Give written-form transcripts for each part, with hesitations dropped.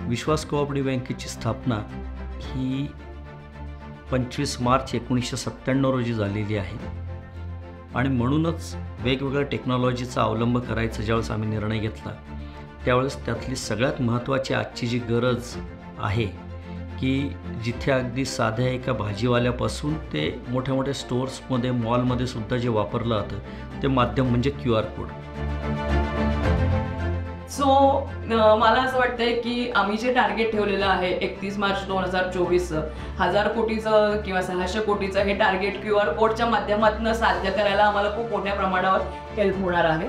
विश्वास cooperative बँकेची स्थापना ही 25 मार्च 1997 रोजी झालेली आहे आणि म्हणूनच वेगवेगळ्या टेक्नॉलॉजीचा अवलंब करायचा ज्यावेळेस आम्ही निर्णय घेतला त्यावेळेस त्यातली सगळ्यात महत्त्वाची आजची जी गरज आहे की जिथे अगदी साध्या एका भाजीवाल्यापासून ते मोठ्या मोठ्या स्टोर्समध्ये मॉलमध्ये सुद्धा जे वापरलं जातं ते माध्यम म्हणजे QR कोड. सो मला असं वाटतंय की आम्ही जे टार्गेट ठेवलेलं आहे 31 मार्च 2024 1000 कोटीचं किंवा 600 कोटीचं हे टार्गेट QR कोडच्या माध्यमातून साध्य करायला आम्हाला खूप मोठ्या प्रमाणावर हेल्प होणार आहे.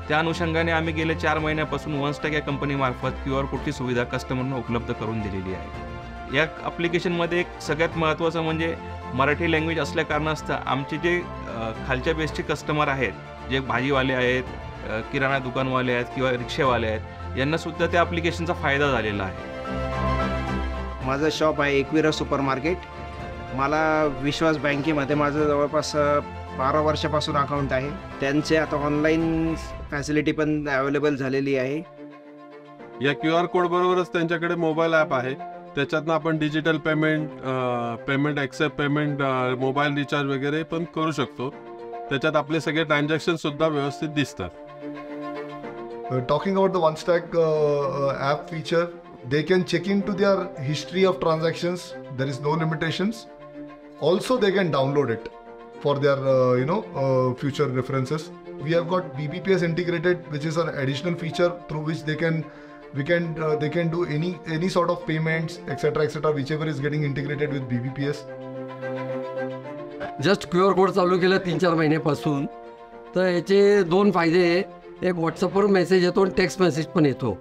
त्या अनुषंगाने आम्ही गेले 4 महिन्यापासून OneStack या कंपनीमार्फत QR कोडची सुविधा कस्टमरना उपलब्ध करून दिलेली आहे. या ॲप्लिकेशनमध्ये एक सगळ्यात महत्त्वाचं म्हणजे मराठी लँग्वेज असल्या कारणास्तव आमचे जे खालच्या बेसचे कस्टमर आहेत जे भाजीवाले आहेत, किराणा दुकानवाले आहेत किंवा रिक्षावाले आहेत यांनासुद्धा त्या ॲप्लिकेशनचा फायदा झालेला आहे. माझं शॉप आहे एकविरा सुपर मार्केट. मला विश्वास बँकेमध्ये माझं जवळपास 12 वर्षापासून अकाउंट आहे. त्यांचे आता ऑनलाईन फॅसिलिटी पण अवेलेबल झालेली आहे. या QR कोड बरोबरच त्यांच्याकडे मोबाईल ॲप आहे. त्याच्यातनं आपण digital payment accept payment mobile recharge वगैरे पण करू शकतो. त्याच्यात आपले सगळे ट्रान्झॅक्शन सुद्धा व्यवस्थित दिसतात. Talking about the OneStack app feature, they can check into their history of transactions. There is no limitations. Also, they can download it for their future references. We have got BBPS integrated, which is an additional feature through which they can do any sort of payments, etc., whichever is getting integrated with BBPS. Just QR code चालू केलं 3-4 महिन्यापासून तर याचे 2 फायदे आहे. एक व्हॉट्सअपवर message येतो आणि टेक्स्ट मेसेज पण येतो.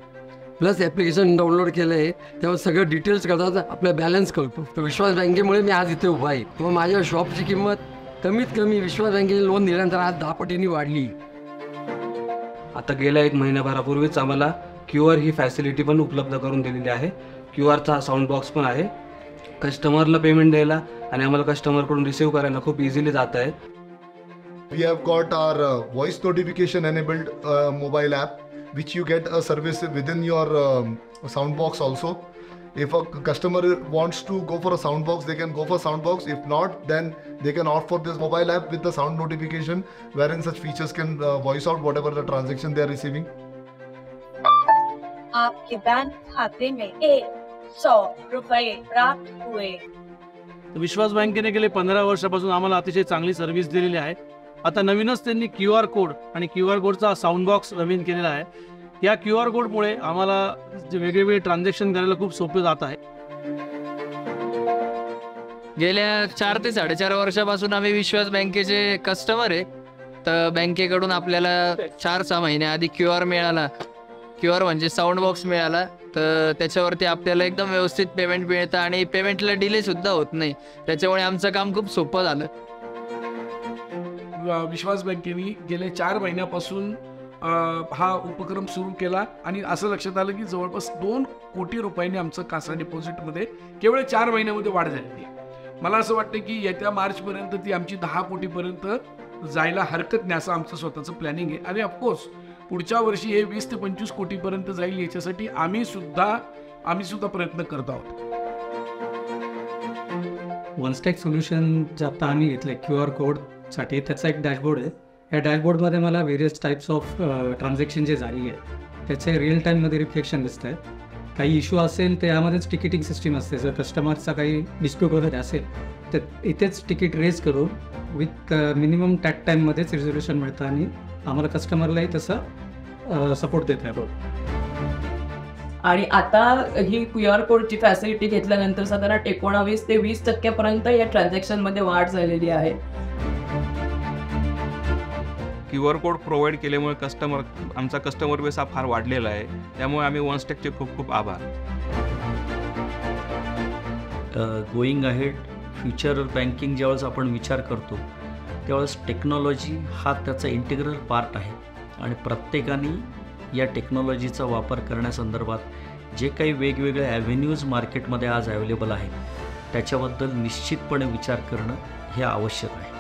प्लस ॲप्लिकेशन डाउनलोड केलं आहे तेव्हा सगळं डिटेल्स कळतात, आपला बॅलन्स कळतो. तर विश्वास बँकेमुळे मी आज इथे उभा आहे. किंवा माझ्या शॉपची किंमत कमीत कमी विश्वास बँकेने लोन दिल्यानंतर आज 10 पटींनी वाढली. आता गेल्या 1 महिन्याभरापूर्वीच आम्हाला QR ही फॅसिलिटी पण उपलब्ध करून दिलेली आहे. QRचा साऊंड बॉक्स पण आहे. कस्टमरला पेमेंट द्यायला आणि आम्हाला कस्टमरकडून रिसीव्ह करायला खूप इझिली जात आहे. We have got our voice notification enabled mobile app, which you get a service within your sound box also. If a customer wants to go for a sound box, they can go for sound box. If not, then they can opt for this mobile app with the sound notification, wherein such features can voice out whatever the transaction they are receiving. आपके bank खाते में 100 रुपये प्राप्त हुए. विश्वास बँकेने गेले 15 वर्षापासून आम्हाला अतिशय चांगली सर्व्हिस दिलेली आहे. आता नवीनच त्यांनी QR कोड आणि QR कोडचा साऊंड बॉक्स नवीन केलेला आहे. या QR कोडमुळे आम्हाला वेगवेगळे ट्रान्झॅक्शन करायला खूप सोपे जात आहे. गेल्या 4 ते 4.5 वर्षापासून आम्ही विश्वास बँकेचे कस्टमर आहे. तर बँकेकडून आपल्याला 4-6 महिन्याआधी QR मिळाला. QR म्हणजे साऊंड बॉक्स मिळाला. तर त्याच्यावरती आपल्याला एकदम व्यवस्थित पेमेंट मिळतं आणि पेमेंटला डिले सुद्धा होत नाही. त्याच्यामुळे आमचं काम खूप सोपं झालं. विश्वास बँकेने गेले 4 महिन्यापासून हा उपक्रम सुरू केला आणि असं लक्षात आलं की जवळपास 2 कोटी रुपयांनी आमचं कासा डिपॉझिटमध्ये केवळ 4 महिन्यामध्ये वाढ झालेली आहे. मला असं वाटतं की येत्या मार्चपर्यंत ती आमची 10 कोटीपर्यंत जायला हरकत नाही असं आमचं स्वतःचं प्लॅनिंग आहे. आणि ऑफकोर्स पुढच्या वर्षी हे 20 ते 25 कोटीपर्यंत जाईल याच्यासाठी आम्ही सुद्धा प्रयत्न करत आहोत. OneStack सोल्युशन जे आता आम्ही घेतलं QR कोडसाठी त्याचा एक डॅशबोर्ड आहे. या डॅशबोर्डमध्ये मला व्हेरियस टाईप्स ऑफ ट्रान्झॅक्शन जे झाली आहे त्याचे रिअल टाईममध्ये रिफ्लेक्शन दिसतं आहे. काही इश्यू असेल तर यामध्येच तिकिटिंग सिस्टीम असते. जर कस्टमरचा काही डिस्प्यूट वगैरे असेल तर इथेच तिकीट रेज करून विथ मिनिमम टॅक टाईममध्येच रिझोल्युशन मिळतं आणि आम्हाला कस्टमरलाही तसं सपोर्ट देत आहे. आणि आता ही QR कोडची फॅसिलिटी घेतल्यानंतर साधारण 19 ते 20% या ट्रान्झॅक्शनमध्ये वाढ झालेली आहे. QR कोड प्रोव्हाइड केल्यामुळे आमचा कस्टमर बेस हा फार वाढलेला आहे. त्यामुळे आम्ही वनस्टॅकचे खूप खूप आभार. गोईंग अहेड फ्युचर बँकिंग ज्यावेळेस आपण विचार करतो त्यावेळेस टेक्नॉलॉजी हा त्याचा इंटिग्रल पार्ट आहे आणि प्रत्येकाने या टेक्नॉलॉजीचा वापर करण्यासंदर्भात जे काही वेगवेगळे ॲव्हेन्यूज मार्केटमध्ये आज अवेलेबल आहेत त्याच्याबद्दल निश्चितपणे विचार करणं हे आवश्यक आहे.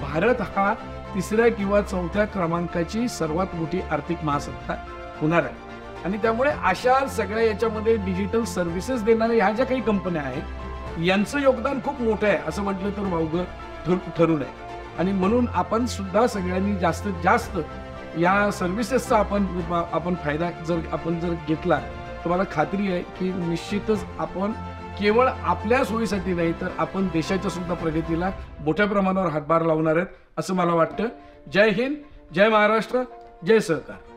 भारत हा 3ऱ्या किंवा 4थ्या क्रमांकाची सर्वात मोठी आर्थिक महासत्ता होणार आहे आणि त्यामुळे अशा सगळ्या याच्यामध्ये डिजिटल सर्व्हिसेस देणाऱ्या ह्या ज्या काही कंपन्या आहेत यांचं योगदान खूप मोठं आहे असं म्हटलं तर वावगं ठरू नये. आणि म्हणून आपण सुद्धा सगळ्यांनी जास्तीत जास्त या सर्व्हिसेसचा आपण फायदा जर घेतला तर मला खात्री आहे की निश्चितच आपण केवळ आपल्या सोयीसाठी नाही तर आपण देशाच्या सुद्धा प्रगतीला मोठ्या प्रमाणावर हातभार लावणार आहेत असं मला वाटतं. जय हिंद, जय महाराष्ट्र, जय सहकार.